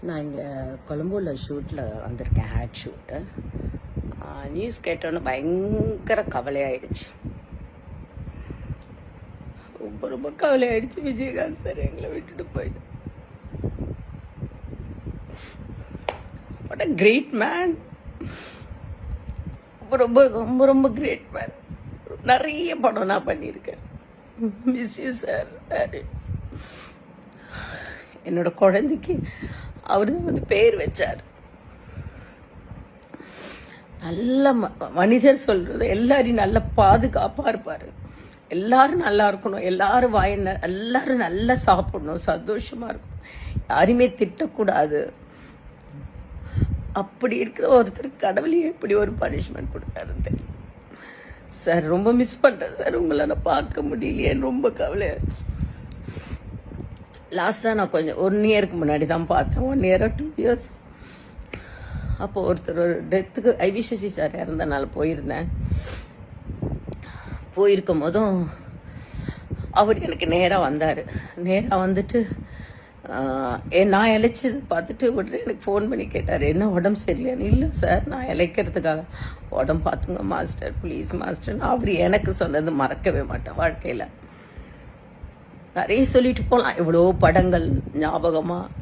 நான் இங்கே கொலம்பூரில் ஷூட்டில் வந்திருக்கேன், ஹேட் ஷூட்டு. நியூஸ் கேட்டோன்னே பயங்கர கவலையாயிடுச்சு. ரொம்ப ரொம்ப கவலையாயிடுச்சு. விஜயகாந்த் சார் எங்களை விட்டுட்டு போயிட்டு. What a great man. ரொம்ப ரொம்ப ரொம்ப கிரேட் மேன். நிறைய படம் நான் பண்ணியிருக்கேன். Miss you sir. என்னோட குழந்தைக்கு அவர் தான் வந்து பேர் வச்சார். நல்ல மனிதர் சொல்றது எல்லாரையும் நல்ல பாதுகாப்பாக இருப்பார். எல்லாரும் நல்லா இருக்கணும், எல்லாரும் எல்லாரும் நல்லா சாப்பிடணும், சந்தோஷமா இருக்கணும், யாருமே திட்டக்கூடாது. அப்படி இருக்கிற ஒருத்தர் கடவுளையே எப்படி ஒரு பனிஷ்மெண்ட் கொடுத்தாருன்னு தெரியும் சார். ரொம்ப மிஸ் பண்ணுறேன் சார், உங்களை நான் பார்க்க முடியலையேன்னு ரொம்ப கவலையாக இருக்கு. லாஸ்ட்டாக நான் கொஞ்சம் 1 இயருக்கு முன்னாடி தான் பார்த்தேன், 1 இயர் 2 இயர்ஸ். அப்போது ஒருத்தர் ஒரு டெத்துக்கு ஐவிசசி சார் இறந்தனால போயிருந்தேன். போயிருக்கும் போதும் அவர் எனக்கு நேராக வந்தார். நேராக வந்துட்டு நான் இழைச்சது பார்த்துட்டு உடனே எனக்கு ஃபோன் பண்ணி கேட்டார், என்ன உடம்பு சரியில்லையான்னு. இல்லை சார், நான் இழைக்கிறதுக்காக உடம்பு பார்த்துங்க மாஸ்டர், ப்ளீஸ் மாஸ்டர்னு அவர் எனக்கு சொன்னது மறக்கவே மாட்டேன் வாழ்க்கையில். நிறைய சொல்லிட்டு போகலாம், இவ்வளோ படங்கள் ஞாபகமாக.